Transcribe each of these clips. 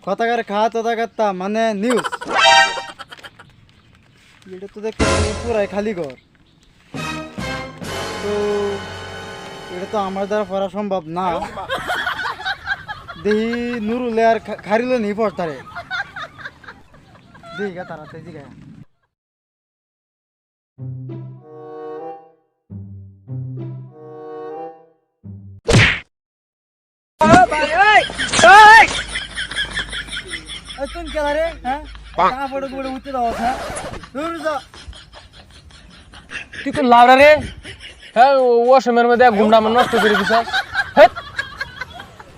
কথাকার কথা মানে নিউজ এটা তো দেখতে পুরাই খালি ঘর তো এটা তো আমার দ্বারা পড়া সম্ভব না দেখি নুরুলে আর খারিলে নেই পড়তারে দেখি তারা দিকে तुम क्या रे हैं कहां फोटो फोटो उठते रहो था दूर जा তুই তো লাউড়া রে হ্যাঁ ওয়াশরুমের মধ্যে গুন্ডা মান নষ্ট করে দিছ হেৎ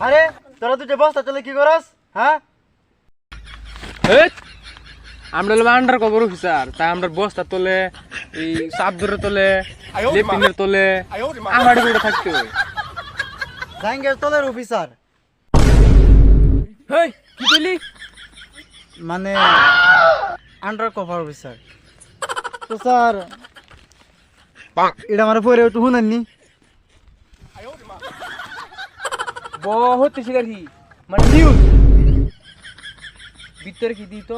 अरे তোরা তুই বস্তা চলে কি করস হ্যাঁ হেৎ আমরা হলো আন্ডার কভার অফিসার তাই আমরা বস্তা তোলে এই সাবদরে তোলে লেপিনের তোলে আমার গুড়ে থাকতে হয় জাঙ্গের তলের অফিসার হেই কি কইলি মানে আন্ডার কভার অফিসার তো স্যার এটা আমার পরে একটু শুনেননি বহুত শিকারি মানে নিউজ ভিতরে কি দিত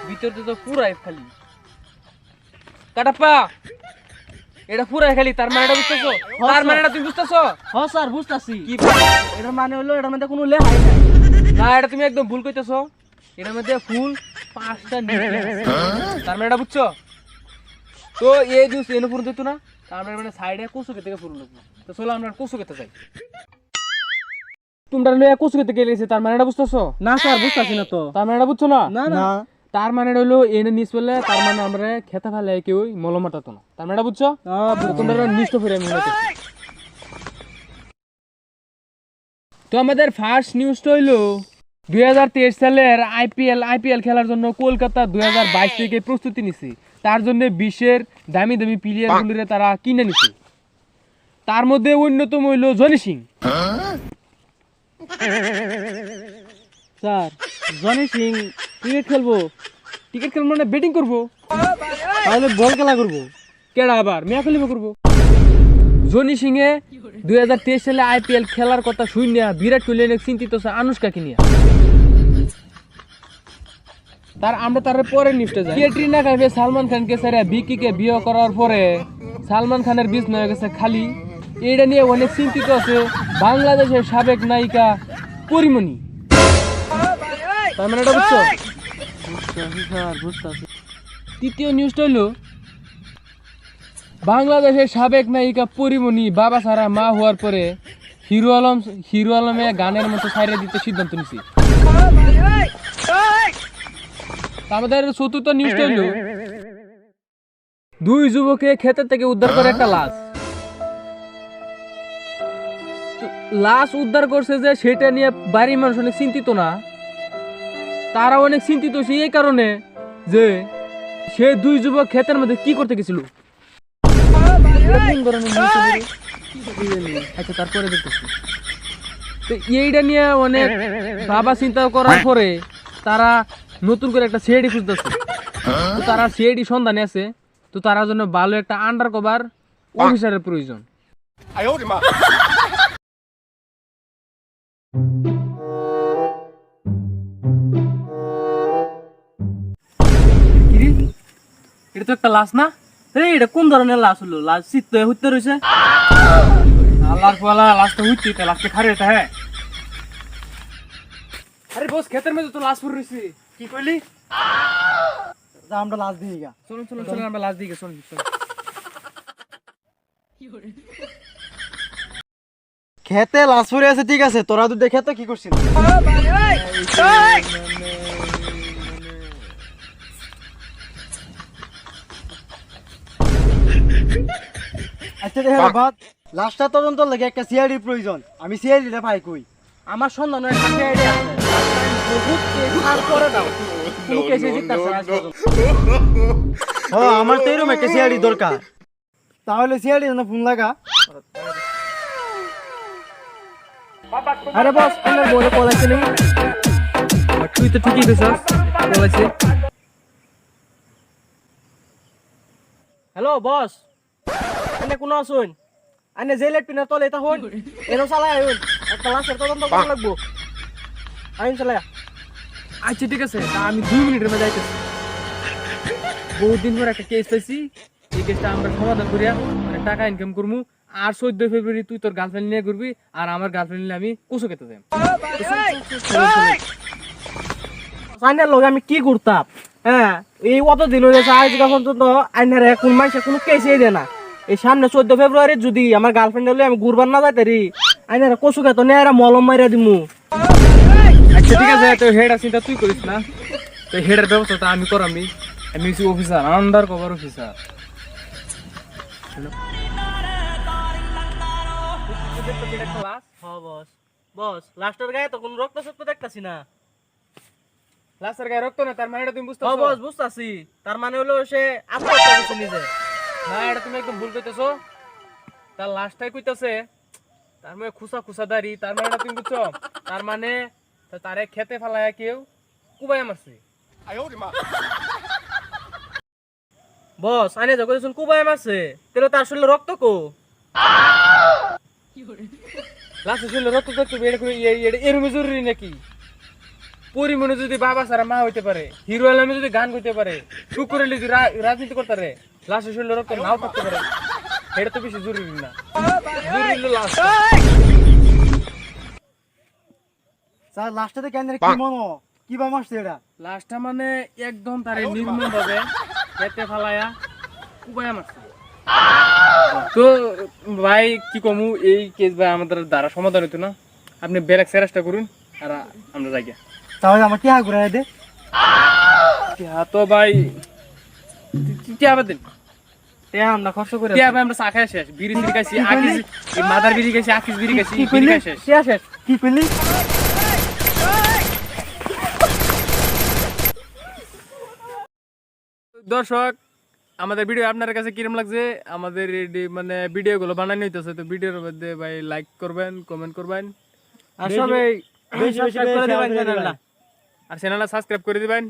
ভিতরে তো পুরাই খালি কাটাপ্পা এটা পুরাই খালি তার মানে এটা বুঝতেছো তার মানে এটা তুমি বুঝতেছো হ্যাঁ স্যার বুঝতাছি কি এটার মানে হলো এটার মধ্যে কোনো লেখাই নাই না এটা তুমি একদম ভুল কইতেছো এটার মধ্যে ফুল 5টা নিচে তার মানে এটা বুঝছো তো এই দিন এনে পুরো দিত না তার মানে সাইডে কুসুকে থেকে পুরো লাগবে তো চলো আমরা কুসুকেতে যাই তোমরা লয়ে কুসুকেতে গেলেছে তার মানে এটা বুঝতেছো না স্যার বুঝতাছি না তো তার মানে এটা বুঝছো না না তার মানে হলো এনে নিচ পেলে তার মানে আমরা খেতে ফেলে কেউ মলম মাটাতো না তার মানে এটা বুঝছো তোমরা নিষ্ঠ ফিরে আমি মনে তো আমাদের ফার্স্ট নিউজটা হইলো 2023 সালের আইপিএল খেলার জন্য কলকাতা 2022 থেকে প্রস্তুতি নিছে তার জন্য বিশ্বের দামি দামি প্লেয়ারগুলোরে তারা কিনে নিছে তার মধ্যে অন্যতম হইলো Johnny Singh sir Johnny Singh cricket খেলবো ক্রিকেট খেলবো মানে ব্যাটিং করবো তাহলে বল খেলা করবো কেডা আবার মিয়া খেলিব করবো জনি সিং এ 2023 সালে আইপিএল খেলার কথা শুনিয়া বিরাট কোহলি অনেক চিন্তিত আনুষ্কাকে নিয়ে তার আমরা তার পরে নিউজটা যাই ক্যাটরিনা কাইফে সালমান খানকে সারা বিকি কে বিয়ে করার পরে সালমান খানের বিজনেস হয়ে গেছে খালি এইটা নিয়ে অনেক চিন্তিত আছে বাংলাদেশের সাবেক নায়িকা পরিমণি তার মানে এটা বুঝছো স্যার বুঝতাছি তৃতীয় নিউজটা হলো বাংলাদেশের সাবেক নায়িকা পরিমণি বাবা সারা মা হওয়ার পরে হিরো আলমে গানের মতো ছাইড়ে দিতে সিদ্ধান্ত নিছে আমাদের চতুর্থ নিউজটা হলো দুই যুবকে ক্ষেতের থেকে উদ্ধার করে একটা লাশ উদ্ধার করছে যে সেটা নিয়ে বাড়ির মানুষ অনেক চিন্তিত না তারা অনেক চিন্তিত হয়েছে এই কারণে যে সে দুই যুবক ক্ষেতের মধ্যে কি করতে গেছিল আচ্ছা তারপরে দেখতেছি তো এইটা নিয়ে অনেক বাবা চিন্তা করার পরে তারা নতুন করে একটা সিআইডি খুঁজতেছে তো তারা সিআইডি সন্ধানে আছে তো তার জন্য ভালো একটা আন্ডার কভার অফিসারের প্রয়োজন এটা তো একটা লাশ না এটা কোন ধরনের লাশ হলো লাশ চিত্ত হইতে রয়েছে আল্লাহর পালা লাশটা হইছে তা লাশটা খারে এটা হ্যাঁ আরে বস ক্ষেতের মধ্যে তো লাশ পড়ে রইছে কি কইলি যা আমরা লাশ দিই গা চলুন চলুন চলুন আমরা লাশ দিকে চলুন খেতে লাশ পড়ে আছে ঠিক আছে তোরা দুটো খেতে কি করছিস আচ্ছা দেখে বাদ লাস্টটা তদন্ত লাগে একটা সিআইডি প্রয়োজন আমি সিআইডিটা পাই কই আমার সন্ধান একটা সিআইডি আছে বহুত তারপরে দাও কোনো কেসে জিততাছে না আজ পর্যন্ত। হ্যাঁ আমার তো এরকম একটা সিআইডি দরকার তাহলে সিআইডি না ফোন লাগা আরে বস কোনের বলে পলাইছে নি তুই তো ঠিকই কইছস বলেছে হ্যালো বস এনে কোন আছুন আনে জেলেট পিনার তলে এটা হন এনো চালাই হন একটা লাশের তদন্ত করা লাগবো আইন চালা আচ্ছা ঠিক আছে, তা আমি 2 মিনিটের মধ্যে যাইতেছি। বহুত দিন পর একটা কেস পাইছি, এই কেসটা আমরা সমাধান করিয়া মানে টাকা ইনকাম করবো। আর 14 ফেব্রুয়ারি তুই তোর গার্লফ্রেন্ড নিয়ে ঘুরবি, আর আমার গার্লফ্রেন্ড নিয়ে আমি কুসু খেতে যাই। সাইনের লগে আমি কি করতাম? হ্যাঁ, এই অত দিন হয়ে গেছে, আজ পর্যন্ত আইনারে কোন মাইসে কোনো কেসই দেয় না। এই সামনে 14 ফেব্রুয়ারি যদি আমার গার্লফ্রেন্ড হলে আমি ঘুরবার না যাই তারি, আইনারে কচু খেত নিয়ে মলম মাইরা দিমু। আচ্ছা ঠিক আছে, তো হেড চিন্তা তুই করিস না, তো হেডের ব্যবস্থা আমি করামি। আমি হচ্ছি অফিসার, আন্ডার কভার অফিসার। বস লাস্টের গায়ে তো কোনো রক্ত সক্ত দেখতাছি না। লাস্টের গায়ে রক্ত না, তার মানে এটা তুমি বুঝতে বস বুঝতাছি, তার মানে হলো সে আত্মহত্যা করছে নিজে। না, এটা তুমি একদম ভুল কইতেছো। তার লাস্টটাই কইতাছে, তার মানে খুসা খুসা দাড়ি, তার মানে এটা তুমি বুঝছো। তার মানে তারে খেতে ফেলায় কেউ কুবাই মারছে। বস আইনে যখন শুন কুবাই মারছে, তাহলে তার শরীরে রক্ত কো? লাস্টে শুনলে রক্ত দেখতে এরকম জরুরি নাকি? পরিমণি যদি বাবা সারা মা হইতে পারে, হিরো আলমে যদি গান করতে পারে, শুকুর আলী যদি রাজনীতি করতে পারে, লাস্টে শুনলে রক্ত নাও থাকতে পারে। এটা তো বেশি জরুরি না, জরুরি হলো লাস্ট। স্যার লাস্টে কেন কি মনো কি বা মারছে এটা? লাস্টটা মানে একদম তারে নির্মম ভাবে খেতে ফেলায়া কুবাইয়া মারছে। তো ভাই কি কমু, এই কেস ভাই আমাদের দ্বারা সমাধান হইতো না। আপনি ব্যারেক চেষ্টা করুন, আর আমরা যাই গিয়া। তাহলে আমার টিয়া ঘুরাই দে। হ্যাঁ তো ভাই টিয়া বাদ দিন, টিয়া আমরা খরচ করে টিয়া ভাই আমরা চা খাই শেষ, বিড়ি সিড়ি খাইছি, আকিস মাদার বিড়ি খাইছি, আকিস বিড়ি খাইছি, কি বিড়ি কইলি? খাই শেষ। টিয়া শেষ। কি কইলি? দর্শক, আমাদের ভিডিও আপনার কাছে কিরম লাগছে? আমাদের মানে ভিডিওগুলো বানানো হইতেছে, তো ভিডিওর মধ্যে ভাই লাইক করবেন, কমেন্ট করবেন, আর সবাই বেশি বেশি সাবস্ক্রাইব করে করে দিবেন share করে চ্যানেলটা। দিবেন। আর চ্যানেলটা সাবস্ক্রাইব করে দিবেন।